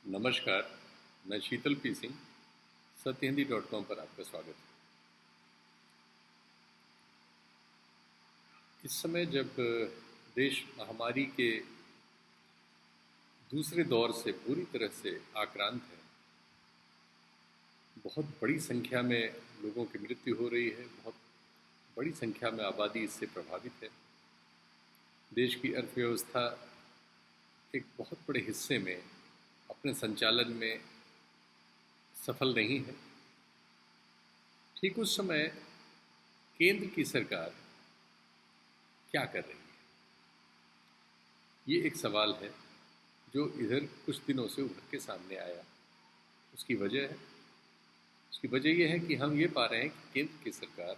नमस्कार, मैं शीतल पी सिंह, सत्यहिंदी.com पर आपका स्वागत है। इस समय जब देश महामारी के दूसरे दौर से पूरी तरह से आक्रांत है, बहुत बड़ी संख्या में लोगों की मृत्यु हो रही है, बहुत बड़ी संख्या में आबादी इससे प्रभावित है। देश की अर्थव्यवस्था एक बहुत बड़े हिस्से में अपने संचालन में सफल नहीं है। ठीक उस समय केंद्र की सरकार क्या कर रही है, ये एक सवाल है जो इधर कुछ दिनों से उभर के सामने आया। उसकी वजह यह है कि हम ये पा रहे हैं कि केंद्र की सरकार,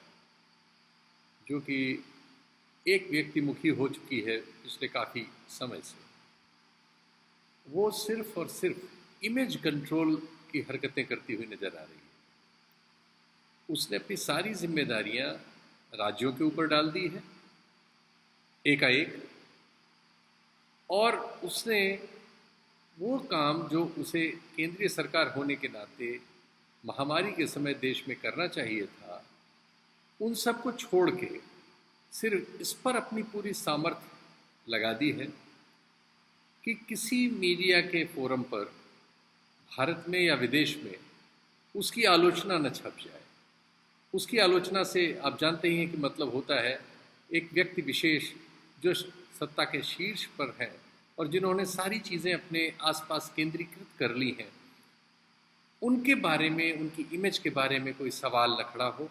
जो कि एक व्यक्तिमुखी हो चुकी है पिछले काफ़ी समय से, वो सिर्फ और सिर्फ इमेज कंट्रोल की हरकतें करती हुई नजर आ रही है। उसने अपनी सारी जिम्मेदारियां राज्यों के ऊपर डाल दी है एकाएक, और उसने वो काम जो उसे केंद्रीय सरकार होने के नाते महामारी के समय देश में करना चाहिए था, उन सब को छोड़ के सिर्फ इस पर अपनी पूरी सामर्थ्य लगा दी है कि किसी मीडिया के फोरम पर भारत में या विदेश में उसकी आलोचना न छप जाए। उसकी आलोचना से आप जानते ही हैं कि मतलब होता है एक व्यक्ति विशेष जो सत्ता के शीर्ष पर है और जिन्होंने सारी चीज़ें अपने आसपास केंद्रीकृत कर ली हैं, उनके बारे में, उनकी इमेज के बारे में कोई सवाल न खड़ा हो,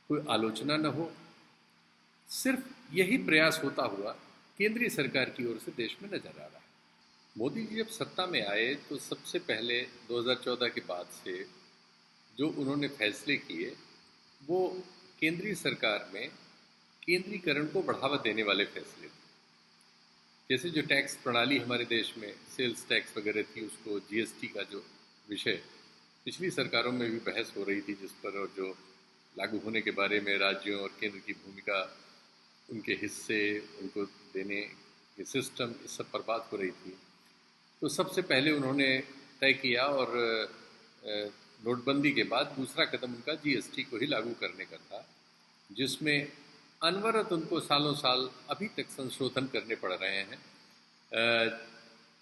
कोई आलोचना न हो। सिर्फ यही प्रयास होता हुआ केंद्रीय सरकार की ओर से देश में नजर आ रहा है। मोदी जी जब सत्ता में आए तो सबसे पहले 2014 के बाद से जो उन्होंने फैसले किए वो केंद्रीय सरकार में केंद्रीकरण को बढ़ावा देने वाले फैसले थे। जैसे जो टैक्स प्रणाली हमारे देश में सेल्स टैक्स वगैरह थी, उसको जीएसटी का जो विषय पिछली सरकारों में भी बहस हो रही थी, जिस पर और जो लागू होने के बारे में राज्यों और केंद्र की भूमिका, उनके हिस्से, उनको देने के सिस्टम, इस सब पर बात हो रही थी। तो सबसे पहले उन्होंने तय किया और नोटबंदी के बाद दूसरा कदम उनका जीएसटी को ही लागू करने का था, जिसमें अनवरत उनको सालों साल अभी तक संशोधन करने पड़ रहे हैं।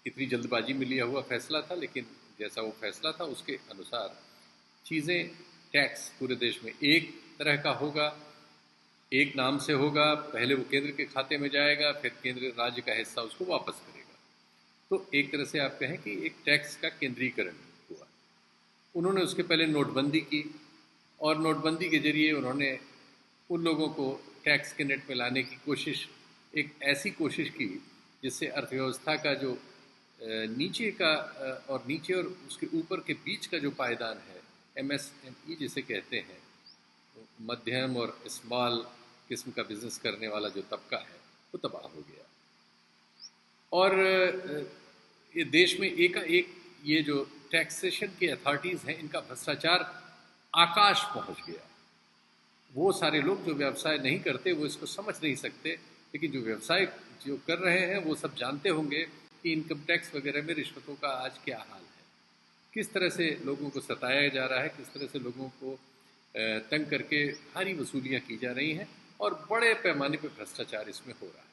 इतनी जल्दबाजी में लिया हुआ फैसला था, लेकिन जैसा वो फैसला था उसके अनुसार चीज़ें, टैक्स पूरे देश में एक तरह का होगा, एक नाम से होगा। पहले वो केंद्र के खाते में जाएगा, फिर केंद्र राज्य का हिस्सा उसको वापस करेगा। तो एक तरह से आप कहें कि एक टैक्स का केंद्रीकरण हुआ। उन्होंने उसके पहले नोटबंदी की, और नोटबंदी के जरिए उन्होंने उन लोगों को टैक्स के नेट में लाने की कोशिश, एक ऐसी कोशिश की जिससे अर्थव्यवस्था का जो नीचे का और नीचे और उसके ऊपर के बीच का जो पायदान है, एमएसएमई जिसे कहते हैं, मध्यम और स्मॉल किस्म का बिजनेस करने वाला जो तबका है, वो तबाह हो गया। और ये देश में एकाएक ये जो टैक्सेशन की अथॉरिटीज़ हैं, इनका भ्रष्टाचार आकाश पहुंच गया। वो सारे लोग जो व्यवसाय नहीं करते वो इसको समझ नहीं सकते, लेकिन जो व्यवसाय जो कर रहे हैं वो सब जानते होंगे कि इनकम टैक्स वगैरह में रिश्वतों का आज क्या हाल है, किस तरह से लोगों को सताया जा रहा है, किस तरह से लोगों को तंग करके भारी वसूलियाँ की जा रही हैं, और बड़े पैमाने पर भ्रष्टाचार इसमें हो रहा है।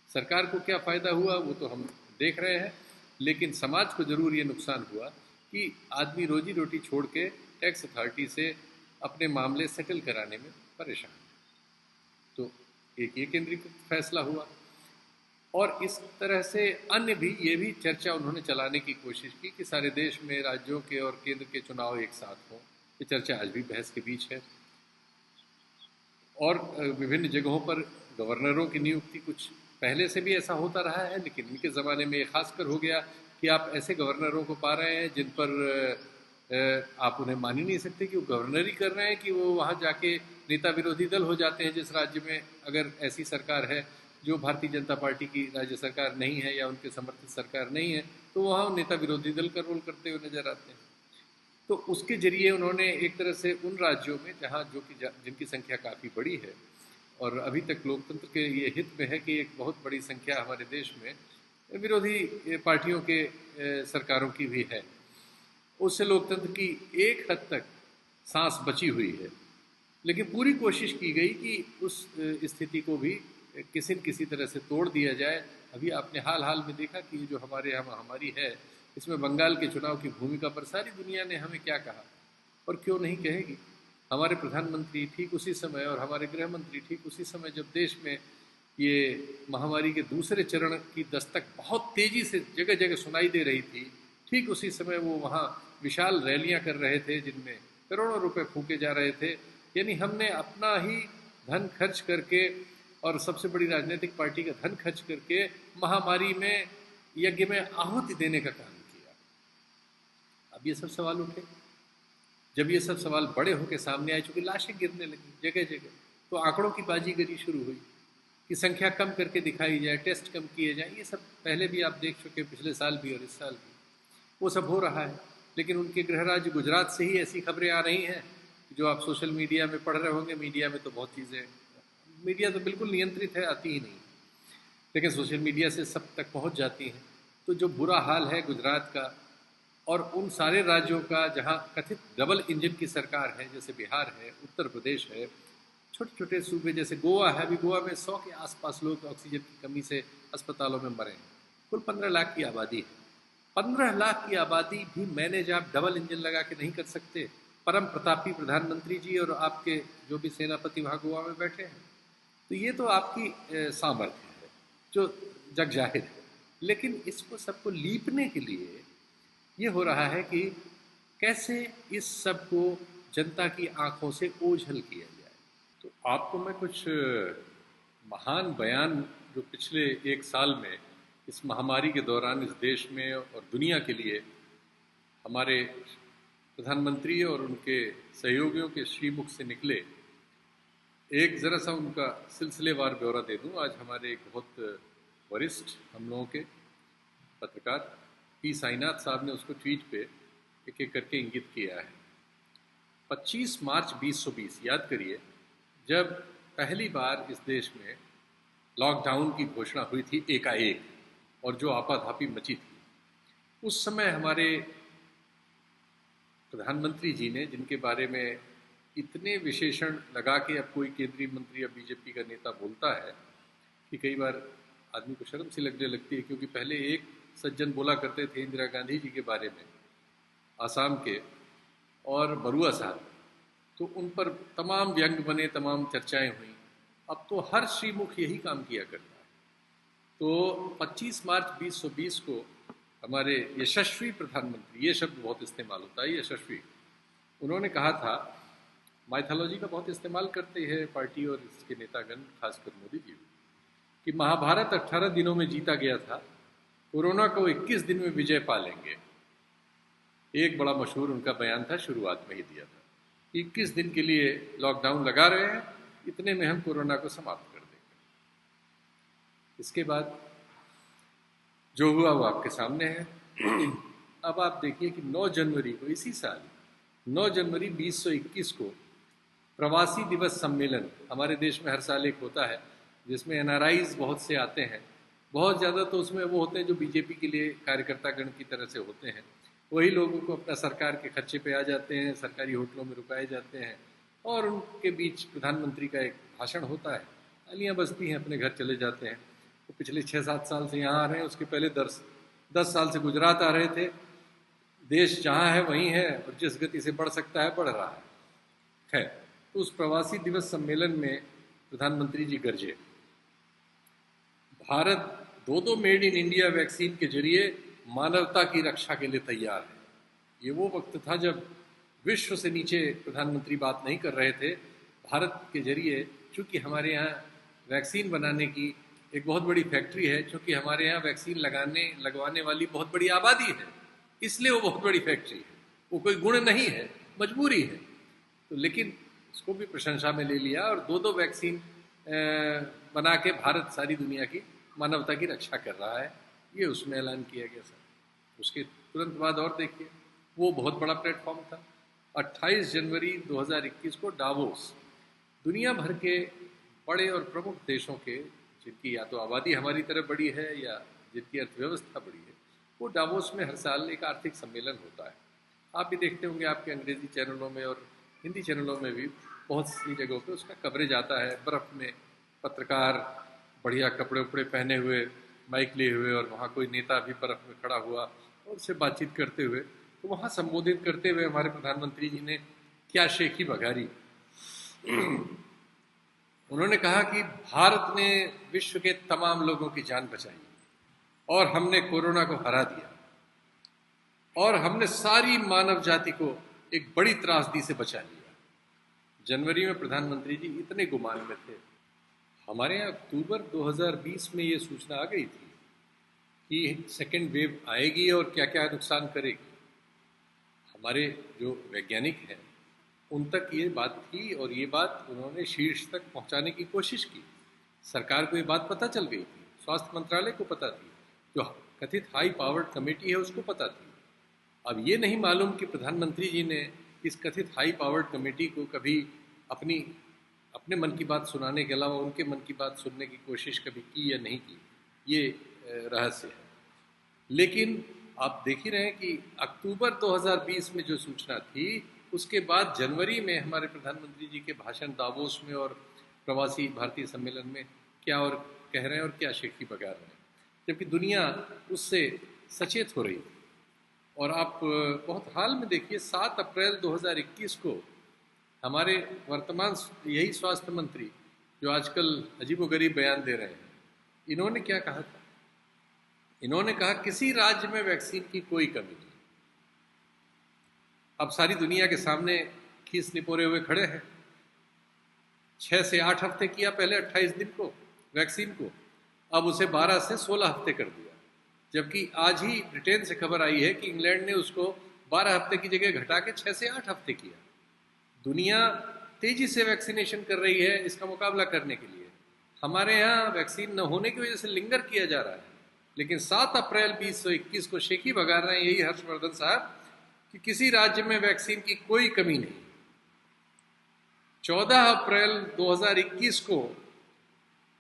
सरकार को क्या फ़ायदा हुआ वो तो हम देख रहे हैं, लेकिन समाज को ज़रूर ये नुकसान हुआ कि आदमी रोजी रोटी छोड़ के टैक्स अथॉरिटी से अपने मामले सेटल कराने में परेशान है। तो एक ये केंद्रीकृत फैसला हुआ, और इस तरह से अन्य भी, ये भी चर्चा उन्होंने चलाने की कोशिश की कि सारे देश में राज्यों के और केंद्र के चुनाव एक साथ हों। ये चर्चा आज भी बहस के बीच है। और विभिन्न जगहों पर गवर्नरों की नियुक्ति, कुछ पहले से भी ऐसा होता रहा है, लेकिन इनके ज़माने में ये खासकर हो गया कि आप ऐसे गवर्नरों को पा रहे हैं जिन पर आप उन्हें मान ही नहीं सकते कि वो गवर्नर ही कर रहे हैं, कि वो वहाँ जाके नेता विरोधी दल हो जाते हैं। जिस राज्य में अगर ऐसी सरकार है जो भारतीय जनता पार्टी की राज्य सरकार नहीं है या उनके समर्थित सरकार नहीं है, तो वहाँ नेता विरोधी दल का रोल करते हुए नजर आते हैं। तो उसके जरिए उन्होंने एक तरह से उन राज्यों में जहाँ जो कि जिनकी संख्या काफ़ी बड़ी है, और अभी तक लोकतंत्र के ये हित में है कि एक बहुत बड़ी संख्या हमारे देश में विरोधी पार्टियों के सरकारों की भी है, उससे लोकतंत्र की एक हद तक सांस बची हुई है। लेकिन पूरी कोशिश की गई कि उस स्थिति को भी किसी न किसी तरह से तोड़ दिया जाए। अभी आपने हाल हाल में देखा कि जो हमारे यहाँ महामारी है, इसमें बंगाल के चुनाव की भूमिका पर सारी दुनिया ने हमें क्या कहा, और क्यों नहीं कहेगी। हमारे प्रधानमंत्री ठीक उसी समय और हमारे गृह मंत्री ठीक उसी समय, जब देश में ये महामारी के दूसरे चरण की दस्तक बहुत तेजी से जगह जगह सुनाई दे रही थी, ठीक उसी समय वो वहाँ विशाल रैलियां कर रहे थे जिनमें करोड़ों रुपए फूके जा रहे थे। यानी हमने अपना ही धन खर्च करके और सबसे बड़ी राजनीतिक पार्टी का धन खर्च करके महामारी में यज्ञ में आहुति देने का काम किया। अब ये सब सवाल उठे। जब ये सब सवाल बड़े होकर सामने आए, चूंकि लाशें गिरने लगी जगह जगह, तो आंकड़ों की बाजीगरी शुरू हुई कि संख्या कम करके दिखाई जाए, टेस्ट कम किए जाए। ये सब पहले भी आप देख चुके, पिछले साल भी और इस साल भी वो सब हो रहा है। लेकिन उनके गृह राज्य गुजरात से ही ऐसी खबरें आ रही हैं जो आप सोशल मीडिया में पढ़ रहे होंगे। मीडिया में तो बहुत चीज़ें, मीडिया तो बिल्कुल नियंत्रित है, आती ही नहीं, लेकिन सोशल मीडिया से सब तक पहुंच जाती हैं। तो जो बुरा हाल है गुजरात का और उन सारे राज्यों का जहां कथित डबल इंजन की सरकार है, जैसे बिहार है, उत्तर प्रदेश है, छोटे छोटे सूबे जैसे गोवा है, अभी गोवा में 100 के आसपास लोग ऑक्सीजन की कमी से अस्पतालों में मरे हैं। कुल 15 लाख की आबादी है। 15 लाख की आबादी भी मैनेज आप डबल इंजन लगा के नहीं कर सकते। परम प्रतापी प्रधानमंत्री जी और आपके जो भी सेनापति वहाँ गोवा में बैठे हैं, तो ये तो आपकी सामर्थ्य है जो जग जाहिर है। लेकिन इसको सबको लीपने के लिए ये हो रहा है कि कैसे इस सब को जनता की आंखों से ओझल किया जाए। तो आपको मैं कुछ महान बयान जो पिछले एक साल में इस महामारी के दौरान इस देश में और दुनिया के लिए हमारे प्रधानमंत्री और उनके सहयोगियों के श्रीमुख से निकले, एक ज़रा सा उनका सिलसिलेवार ब्यौरा दे दूं। आज हमारे एक बहुत वरिष्ठ हम लोगों के पत्रकार पी साईनाथ साहब ने उसको ट्वीट पे एक एक करके इंगित किया है। 25 मार्च 2020, याद करिए, जब पहली बार इस देश में लॉकडाउन की घोषणा हुई थी एकाएक और जो आपाधापी मची थी, उस समय हमारे प्रधानमंत्री जी ने, जिनके बारे में इतने विशेषण लगा के अब कोई केंद्रीय मंत्री या बीजेपी का नेता बोलता है कि कई बार आदमी को शर्म सी लगने लगती है, क्योंकि पहले एक सज्जन बोला करते थे इंदिरा गांधी जी के बारे में, आसाम के, और बरुआ साहब, तो उन पर तमाम व्यंग बने, तमाम चर्चाएं हुई। अब तो हर श्रीमुख यही काम किया करता है। तो 25 मार्च 2020 को हमारे यशस्वी प्रधानमंत्री, ये शब्द बहुत इस्तेमाल होता है, यशस्वी, उन्होंने कहा था, माइथोलॉजी का बहुत इस्तेमाल करते हैं पार्टी और इसके नेतागण, खासकर मोदी जी, कि महाभारत 18 दिनों में जीता गया था, कोरोना को 21 दिन में विजय पा लेंगे। एक बड़ा मशहूर उनका बयान था, शुरुआत में ही दिया था, 21 दिन के लिए लॉकडाउन लगा रहे हैं, इतने में हम कोरोना को समाप्त कर देंगे। इसके बाद जो हुआ वो आपके सामने है। अब आप देखिए कि 9 जनवरी को, इसी साल 9 जनवरी 2021 को प्रवासी दिवस सम्मेलन हमारे देश में हर साल एक होता है, जिसमें एनआरआईज बहुत से आते हैं। बहुत ज़्यादा तो उसमें वो होते हैं जो बीजेपी के लिए कार्यकर्ता गण की तरह से होते हैं। वही लोगों को अपना सरकार के खर्चे पे आ जाते हैं, सरकारी होटलों में रुकाए जाते हैं, और उनके बीच प्रधानमंत्री का एक भाषण होता है, तालियां बजती हैं, अपने घर चले जाते हैं। वो पिछले 6-7 साल से यहाँ आ रहे हैं, उसके पहले 10 साल से गुजरात आ रहे थे। देश जहाँ है वहीं है, और जिस गति से बढ़ सकता है बढ़ रहा है। खैर, तो उस प्रवासी दिवस सम्मेलन में प्रधानमंत्री जी गरजे, Bharat 2 made in India vaccine के जरिए मानवता की रक्षा के लिए तैयार है। ये वो वक्त था जब विश्व से नीचे प्रधानमंत्री बात नहीं कर रहे थे। भारत के जरिए, चूंकि हमारे यहाँ वैक्सीन बनाने की एक बहुत बड़ी फैक्ट्री है, चूंकि हमारे यहाँ वैक्सीन लगवाने वाली बहुत बड़ी आबादी है, इसलिए वो बहुत बड़ी फैक्ट्री है। वो कोई गुण नहीं है, मजबूरी है। तो लेकिन उसको भी प्रशंसा में ले लिया, और 2 वैक्सीन बना के भारत सारी दुनिया की मानवता की रक्षा कर रहा है, ये उसमें ऐलान किया गया सर। उसके तुरंत बाद और देखिए, वो बहुत बड़ा प्लेटफॉर्म था। 28 जनवरी 2021 को डावोस, दुनिया भर के बड़े और प्रमुख देशों के, जिनकी या तो आबादी हमारी तरह बड़ी है या जिनकी अर्थव्यवस्था बड़ी है, वो डावोस में हर साल एक आर्थिक सम्मेलन होता है। आप भी देखते होंगे आपके अंग्रेजी चैनलों में और हिंदी चैनलों में भी बहुत सी जगहों पे उसका कवरेज आता है। बर्फ़ में पत्रकार बढ़िया कपड़े उपड़े पहने हुए माइक लिए हुए और वहाँ कोई नेता भी बर्फ़ में खड़ा हुआ और उससे बातचीत करते हुए, तो वहाँ संबोधित करते हुए हमारे प्रधानमंत्री जी ने क्या शेखी बघारी। उन्होंने कहा कि भारत ने विश्व के तमाम लोगों की जान बचाई और हमने कोरोना को हरा दिया और हमने सारी मानव जाति को एक बड़ी त्रासदी से बचा लिया। जनवरी में प्रधानमंत्री जी इतने गुमान में थे। हमारे यहाँ अक्टूबर 2020 में ये सूचना आ गई थी कि सेकेंड वेव आएगी और क्या क्या नुकसान करेगी। हमारे जो वैज्ञानिक हैं उन तक ये बात थी और ये बात उन्होंने शीर्ष तक पहुंचाने की कोशिश की। सरकार को ये बात पता चल गई थी, स्वास्थ्य मंत्रालय को पता थी, जो कथित हाई पावर्ड कमेटी है उसको पता थी। अब ये नहीं मालूम कि प्रधानमंत्री जी ने इस कथित हाई पावर्ड कमेटी को कभी अपने मन की बात सुनाने के अलावा उनके मन की बात सुनने की कोशिश कभी की या नहीं की, ये रहस्य है। लेकिन आप देख ही रहे हैं कि अक्टूबर 2020 में जो सूचना थी, उसके बाद जनवरी में हमारे प्रधानमंत्री जी के भाषण दावोस में और प्रवासी भारतीय सम्मेलन में क्या और कह रहे हैं और क्या शेखी बगा रहे हैं, जबकि दुनिया उससे सचेत हो रही है। और आप बहुत हाल में देखिए 7 अप्रैल 2021 को हमारे वर्तमान यही स्वास्थ्य मंत्री जो आजकल अजीबोगरीब बयान दे रहे हैं, इन्होंने क्या कहा था? इन्होंने कहा किसी राज्य में वैक्सीन की कोई कमी नहीं। अब सारी दुनिया के सामने खीस निपोरे हुए खड़े हैं। 6 से 8 हफ्ते किया पहले 28 दिन को वैक्सीन को, अब उसे 12 से 16 हफ्ते कर दिया। जबकि आज ही ब्रिटेन से खबर आई है कि इंग्लैंड ने उसको 12 हफ्ते की जगह घटा के 6 से 8 हफ्ते किया। दुनिया तेजी से वैक्सीनेशन कर रही है इसका मुकाबला करने के लिए। हमारे यहाँ वैक्सीन न होने की वजह से लिंगर किया जा रहा है। लेकिन 7 अप्रैल 2021 को शेखी बगा रहे हैं यही हर्षवर्धन साहब कि किसी राज्य में वैक्सीन की कोई कमी नहीं। 14 अप्रैल 2021 को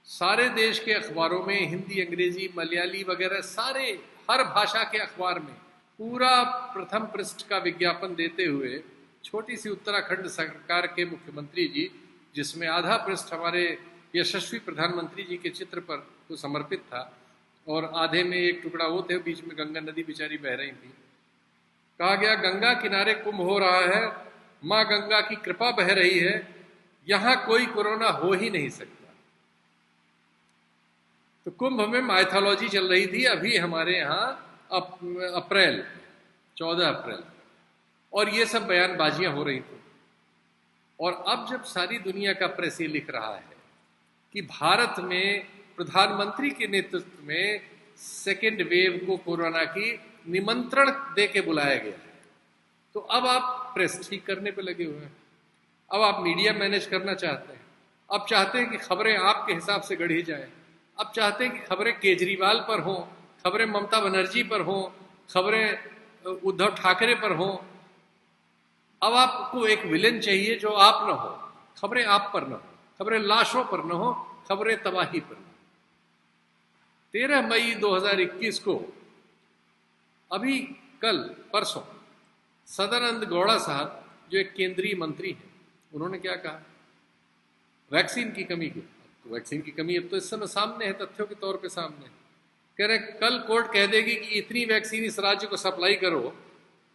सारे देश के अखबारों में, हिंदी, अंग्रेजी, मलयाली वगैरह सारे हर भाषा के अखबार में पूरा प्रथम पृष्ठ का विज्ञापन देते हुए छोटी सी उत्तराखंड सरकार के मुख्यमंत्री जी, जिसमें आधा पृष्ठ हमारे यशस्वी प्रधानमंत्री जी के चित्र पर को समर्पित था और आधे में एक टुकड़ा वो थे, बीच में गंगा नदी बेचारी बह रही थी। कहा गया गंगा किनारे कुंभ हो रहा है, माँ गंगा की कृपा बह रही है, यहां कोई कोरोना हो ही नहीं सकता। तो कुंभ में माइथोलॉजी चल रही थी अभी हमारे यहाँ अप्रैल 14 अप्रैल, और ये सब बयानबाजियां हो रही थी। और अब जब सारी दुनिया का प्रेस ये लिख रहा है कि भारत में प्रधानमंत्री के नेतृत्व में सेकेंड वेव को कोरोना की निमंत्रण दे के बुलाया गया है, तो अब आप प्रेस ठीक करने पे लगे हुए हैं। अब आप मीडिया मैनेज करना चाहते हैं। अब चाहते हैं कि खबरें आपके हिसाब से गढ़ी जाएं। अब चाहते हैं कि खबरें केजरीवाल पर हों, खबरें ममता बनर्जी पर हों, खबरें उद्धव ठाकरे पर हों। अब आपको एक विलेन चाहिए जो आप न हो, खबरें आप पर न हो, खबरें लाशों पर न हो, खबरें तबाही पर न हो। 13 मई 2021 को अभी कल परसों सदानंद गौड़ा साहब जो एक केंद्रीय मंत्री हैं, उन्होंने क्या कहा? वैक्सीन की कमी की, तो वैक्सीन की कमी अब तो इस समय सामने है, तथ्यों के तौर पे सामने है। कह रहे कल कोर्ट कह देगी कि इतनी वैक्सीन इस राज्य को सप्लाई करो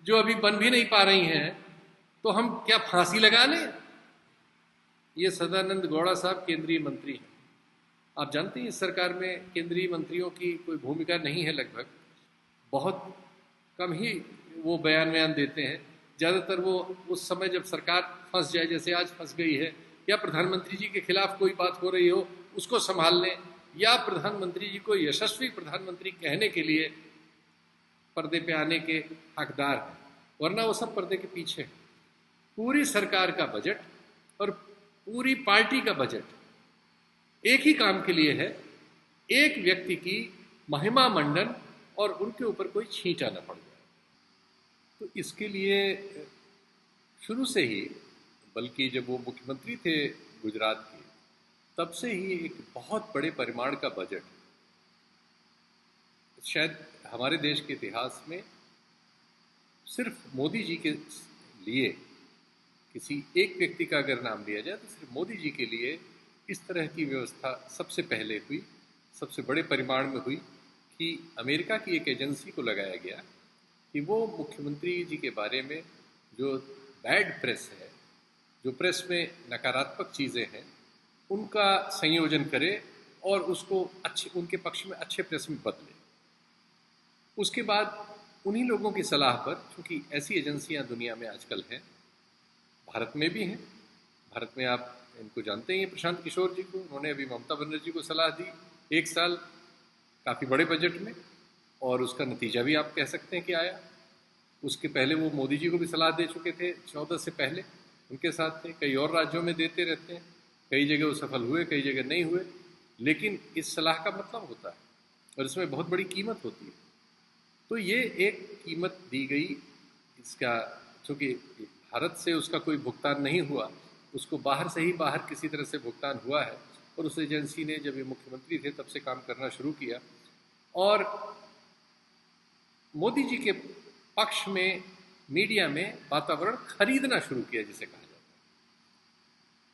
जो अभी बन भी नहीं पा रही हैं, तो हम क्या फांसी लगा लें? ये सदानंद गौड़ा साहब केंद्रीय मंत्री हैं। आप जानते हैं इस सरकार में केंद्रीय मंत्रियों की कोई भूमिका नहीं है, लगभग बहुत कम ही वो बयान देते हैं। ज़्यादातर वो उस समय जब सरकार फंस जाए, जैसे आज फंस गई है, या प्रधानमंत्री जी के खिलाफ कोई बात हो रही हो उसको संभाल लें, या प्रधानमंत्री जी को यशस्वी प्रधानमंत्री कहने के लिए पर्दे पे आने के हकदार हैं, वरना वो सब पर्दे के पीछे हैं। पूरी सरकार का बजट और पूरी पार्टी का बजट एक ही काम के लिए है, एक व्यक्ति की महिमा मंडन और उनके ऊपर कोई छींटा न पड़ जाए। तो इसके लिए शुरू से ही, बल्कि जब वो मुख्यमंत्री थे गुजरात के, तब से ही एक बहुत बड़े परिमाण का बजट, शायद हमारे देश के इतिहास में सिर्फ मोदी जी के लिए, किसी एक व्यक्ति का अगर नाम लिया जाए तो सिर्फ मोदी जी के लिए इस तरह की व्यवस्था सबसे पहले हुई, सबसे बड़े परिमाण में हुई कि अमेरिका की एक एजेंसी को लगाया गया कि वो मुख्यमंत्री जी के बारे में जो बैड प्रेस है, जो प्रेस में नकारात्मक चीज़ें हैं, उनका संयोजन करे और उसको अच्छे, उनके पक्ष में अच्छे प्रेस में बदले। उसके बाद उन्हीं लोगों की सलाह पर, क्योंकि ऐसी एजेंसियां दुनिया में आजकल हैं, भारत में भी हैं। भारत में आप इनको जानते ही हैं, प्रशांत किशोर जी को। उन्होंने अभी ममता बनर्जी को सलाह दी 1 साल, काफ़ी बड़े बजट में, और उसका नतीजा भी आप कह सकते हैं कि आया। उसके पहले वो मोदी जी को भी सलाह दे चुके थे, 14 से पहले उनके साथ थे। कई और राज्यों में देते रहते हैं, कई जगह वो सफल हुए, कई जगह नहीं हुए, लेकिन इस सलाह का मतलब होता है और इसमें बहुत बड़ी कीमत होती है। तो ये एक कीमत दी गई इसका, चूँकि भारत से उसका कोई भुगतान नहीं हुआ, उसको बाहर से ही बाहर किसी तरह से भुगतान हुआ है। और उस एजेंसी ने, जब ये मुख्यमंत्री थे तब से काम करना शुरू किया और मोदी जी के पक्ष में मीडिया में वातावरण खरीदना शुरू किया, जिसे कहा जाता है।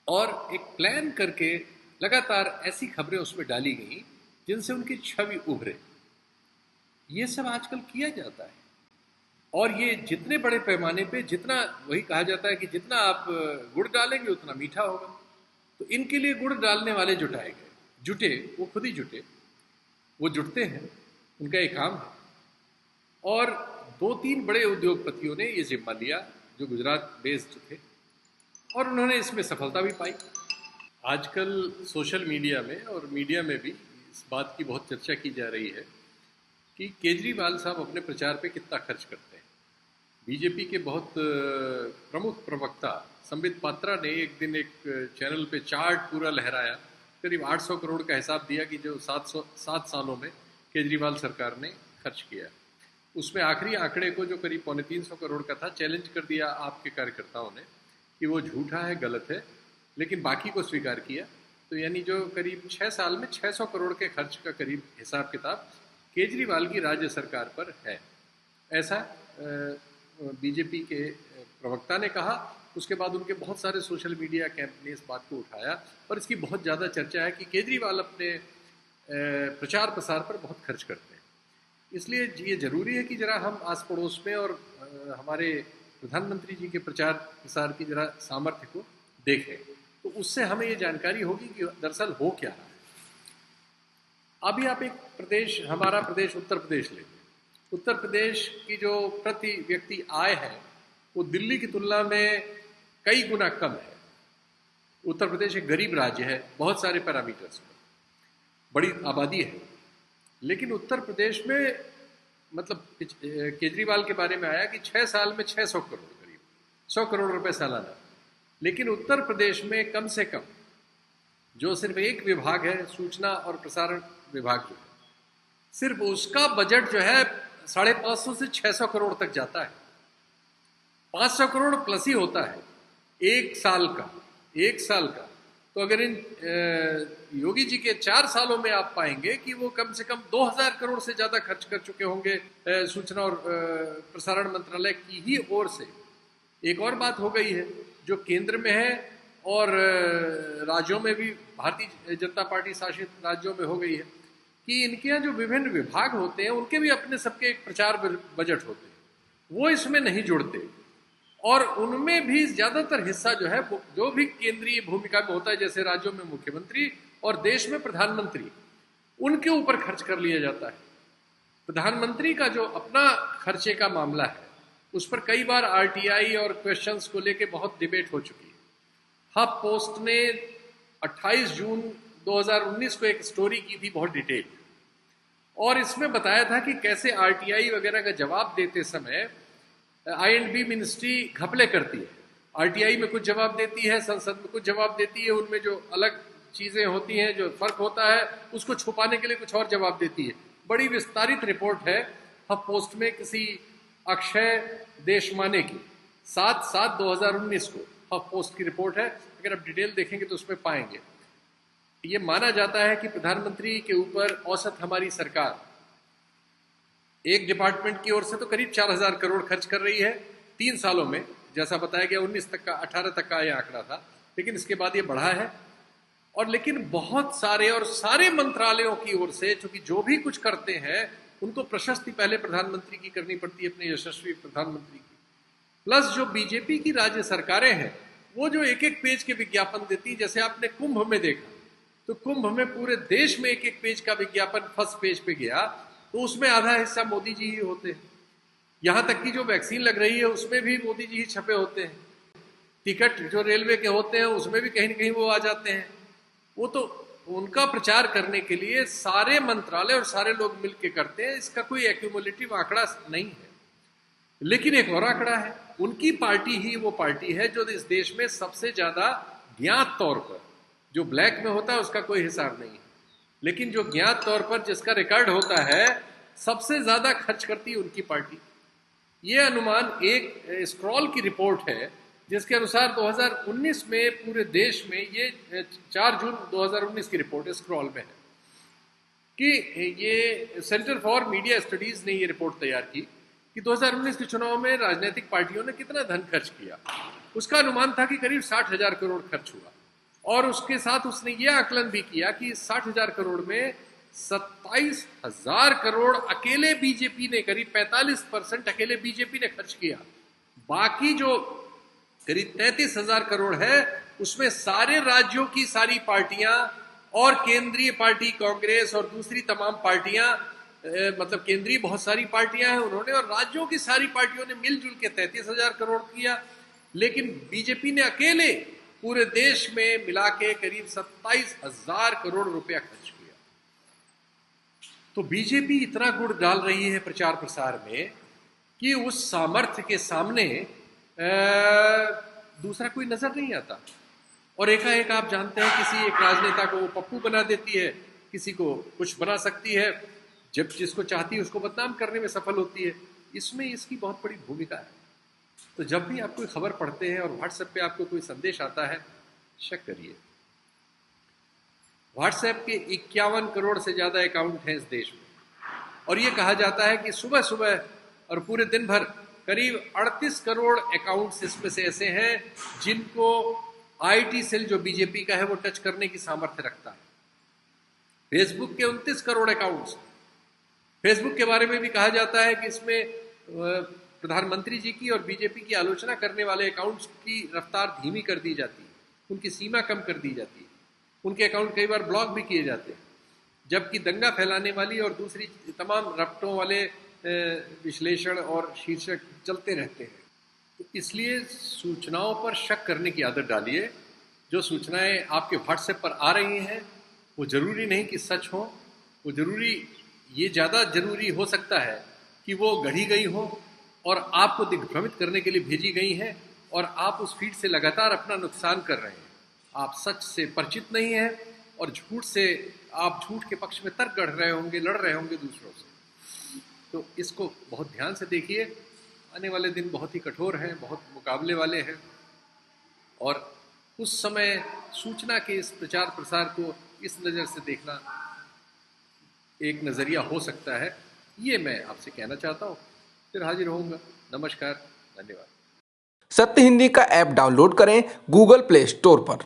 और एक प्लान करके लगातार ऐसी खबरें उसमें डाली गई जिनसे उनकी छवि उभरे। ये सब आजकल किया जाता है और ये जितने बड़े पैमाने पे, जितना, वही कहा जाता है कि जितना आप गुड़ डालेंगे उतना मीठा होगा। तो इनके लिए गुड़ डालने वाले जुटे, वो खुद ही जुटे, वो जुटते हैं, उनका एक काम है। और 2-3 बड़े उद्योगपतियों ने ये जिम्मा लिया जो गुजरात बेस्ड थे, और उन्होंने इसमें सफलता भी पाई। आजकल सोशल मीडिया में और मीडिया में भी इस बात की बहुत चर्चा की जा रही है कि केजरीवाल साहब अपने प्रचार पे कितना खर्च करते हैं। बीजेपी के बहुत प्रमुख प्रवक्ता संबित पात्रा ने एक दिन एक चैनल पे चार्ट पूरा लहराया, करीब 800 करोड़ का हिसाब दिया कि जो 7 सालों में केजरीवाल सरकार ने खर्च किया। उसमें आखिरी आंकड़े को, जो करीब 350 करोड़ का था, चैलेंज कर दिया आपके कार्यकर्ताओं ने कि वो झूठा है, गलत है, लेकिन बाकी को स्वीकार किया। तो यानी जो करीब 6 साल में 600 करोड़ के खर्च का करीब हिसाब किताब केजरीवाल की राज्य सरकार पर है, ऐसा बीजेपी के प्रवक्ता ने कहा। उसके बाद उनके बहुत सारे सोशल मीडिया कैंप ने इस बात को उठाया और इसकी बहुत ज़्यादा चर्चा है कि केजरीवाल अपने प्रचार प्रसार पर बहुत खर्च करते हैं। इसलिए ये ज़रूरी है कि ज़रा हम आस पड़ोस में और हमारे प्रधानमंत्री जी के प्रचार प्रसार की ज़रा सामर्थ्य को देखें, तो उससे हमें ये जानकारी होगी कि दरअसल हो क्या रहा है। अभी आप एक प्रदेश, हमारा प्रदेश उत्तर प्रदेश लेंगे। उत्तर प्रदेश की जो प्रति व्यक्ति आय है वो दिल्ली की तुलना में कई गुना कम है। उत्तर प्रदेश एक गरीब राज्य है बहुत सारे पैरामीटर्स पर, बड़ी आबादी है, लेकिन उत्तर प्रदेश में, मतलब केजरीवाल के बारे में आया कि 6 साल में 600 करोड़, करीब 100 करोड़ रुपए सालाना। लेकिन उत्तर प्रदेश में कम से कम जो सिर्फ एक विभाग है, सूचना और प्रसारण विभाग जो है, सिर्फ उसका बजट जो है 550 से 600 करोड़ तक जाता है। 500 करोड़ प्लस ही होता है एक साल का। तो अगर इन योगी जी के 4 सालों में आप पाएंगे कि वो कम से कम 2000 करोड़ से ज्यादा खर्च कर चुके होंगे सूचना और प्रसारण मंत्रालय की ही ओर से। एक और बात हो गई है जो केंद्र में है और राज्यों में भी, भारतीय जनता पार्टी शासित राज्यों में हो गई है, कि इनके यहाँ जो विभिन्न विभाग होते हैं उनके भी अपने सबके एक प्रचार बजट होते हैं, वो इसमें नहीं जुड़ते। और उनमें भी ज्यादातर हिस्सा जो है, जो भी केंद्रीय भूमिका में होता है, जैसे राज्यों में मुख्यमंत्री और देश में प्रधानमंत्री, उनके ऊपर खर्च कर लिया जाता है। प्रधानमंत्री का जो अपना खर्चे का मामला है उस पर कई बार आरटीआई और क्वेश्चंस को लेके बहुत डिबेट हो चुकी है। हब पोस्ट ने 28 जून 2019 को एक स्टोरी की थी बहुत डिटेल, और इसमें बताया था कि कैसे आरटीआई वगैरह का जवाब देते समय आई&बी मिनिस्ट्री घपले करती है। आरटीआई में कुछ जवाब देती है, संसद में कुछ जवाब देती है, उनमें जो अलग चीजें होती हैं, जो फर्क होता है, उसको छुपाने के लिए कुछ और जवाब देती है। बड़ी विस्तारित रिपोर्ट है हब पोस्ट में किसी अक्षय देशमाने की, 7/7/2019 को हब पोस्ट की रिपोर्ट है। अगर आप डिटेल देखेंगे तो उसमें पाएंगे। ये माना जाता है कि प्रधानमंत्री के ऊपर औसत हमारी सरकार एक डिपार्टमेंट की ओर से तो करीब 4,000 करोड़ खर्च कर रही है 3 सालों में, जैसा बताया गया 19 तक का 18 तक का यह आंकड़ा था, लेकिन इसके बाद ये बढ़ा है। और लेकिन बहुत सारे और सारे मंत्रालयों की ओर से, चूंकि जो भी कुछ करते हैं उनको प्रशस्ति पहले प्रधानमंत्री की करनी पड़ती है, अपने यशस्वी प्रधानमंत्री की। प्लस जो बीजेपी की राज्य सरकारें हैं वो जो एक एक पेज के विज्ञापन देती, जैसे आपने कुंभ में देखा, तो कुंभ में पूरे देश में एक एक पेज का विज्ञापन फर्स्ट पेज पे गया, तो उसमें आधा हिस्सा मोदी जी ही होते हैं। यहां तक कि जो वैक्सीन लग रही है उसमें भी मोदी जी ही छपे होते हैं। टिकट जो रेलवे के होते हैं उसमें भी कहीं ना कहीं वो आ जाते हैं। वो तो उनका प्रचार करने के लिए सारे मंत्रालय और सारे लोग मिलकर करते हैं, इसका कोई एक्यूमुलेटिव आंकड़ा नहीं है। लेकिन एक और आंकड़ा है, उनकी पार्टी ही वो पार्टी है जो इस देश में सबसे ज्यादा ज्ञात तौर पर, जो ब्लैक में होता है उसका कोई हिसाब नहीं है, लेकिन जो ज्ञात तौर पर जिसका रिकॉर्ड होता है सबसे ज्यादा खर्च करती है उनकी पार्टी। ये अनुमान एक स्क्रॉल की रिपोर्ट है जिसके अनुसार 2019 में पूरे देश में, ये 4 जून 2019 की रिपोर्ट स्क्रॉल में है, कि ये सेंटर फॉर मीडिया स्टडीज ने ये रिपोर्ट तैयार की कि 2019 के चुनाव में राजनीतिक पार्टियों ने कितना धन खर्च किया। उसका अनुमान था कि करीब 60,000 करोड़ खर्च हुआ, और उसके साथ उसने ये आकलन भी किया कि 60,000 करोड़ में 27,000 करोड़ अकेले बीजेपी ने, करीब 45% अकेले बीजेपी ने खर्च किया। बाकी जो करीब 33,000 करोड़ है उसमें सारे राज्यों की सारी पार्टियां और केंद्रीय पार्टी कांग्रेस और दूसरी तमाम पार्टियां, मतलब केंद्रीय बहुत सारी पार्टियां हैं उन्होंने, और राज्यों की सारी पार्टियों ने मिलजुल के 33,000 करोड़ किया। लेकिन बीजेपी ने अकेले पूरे देश में मिला के करीब 27,000 करोड़ रुपया खर्च किया। तो बीजेपी इतना गुड़ डाल रही है प्रचार प्रसार में कि उस सामर्थ्य के सामने दूसरा कोई नजर नहीं आता। और एकाएक आप जानते हैं किसी एक राजनेता को पप्पू बना देती है, किसी को कुछ बना सकती है, जब जिसको चाहती है उसको बदनाम करने में सफल होती है। इसमें इसकी बहुत बड़ी भूमिका है। तो जब भी आप कोई खबर पढ़ते हैं और व्हाट्सएप पे आपको कोई संदेश आता है, शक करिए। व्हाट्सएप के 51 करोड़ से ज्यादा अकाउंट हैं इस देश में, और ये कहा जाता है कि सुबह सुबह और पूरे दिन भर करीब 38 करोड़ अकाउंट्स इसमें से ऐसे हैं जिनको आईटी सेल जो बीजेपी का है वो टच करने की सामर्थ्य रखता है। फेसबुक के 29 करोड़ अकाउंट्स। फेसबुक के बारे में भी कहा जाता है कि इसमें प्रधानमंत्री जी की और बीजेपी की आलोचना करने वाले अकाउंट्स की रफ्तार धीमी कर दी जाती है, उनकी सीमा कम कर दी जाती है, उनके अकाउंट कई बार ब्लॉक भी किए जाते हैं, जबकि दंगा फैलाने वाली और दूसरी तमाम रफ्तों वाले विश्लेषण और शीर्षक चलते रहते हैं। तो इसलिए सूचनाओं पर शक करने की आदत डालिए। जो सूचनाएं आपके व्हाट्सएप पर आ रही हैं वो जरूरी नहीं कि सच हो, वो जरूरी, ये ज़्यादा जरूरी हो सकता है कि वो गढ़ी गई हो और आपको दिग्भ्रमित करने के लिए भेजी गई हैं, और आप उस फीड से लगातार अपना नुकसान कर रहे हैं। आप सच से परिचित नहीं हैं और झूठ से, आप झूठ के पक्ष में तर्क गढ़ रहे होंगे, लड़ रहे होंगे दूसरों से। तो इसको बहुत ध्यान से देखिए। आने वाले दिन बहुत ही कठोर हैं, बहुत मुकाबले वाले हैं, और उस समय सूचना के इस प्रचार प्रसार को इस नज़र से देखना एक नज़रिया हो सकता है। ये मैं आपसे कहना चाहता हूँ। फिर हाजिर होऊंगा। नमस्कार, धन्यवाद। सत्य हिंदी का ऐप डाउनलोड करें गूगल प्ले स्टोर पर।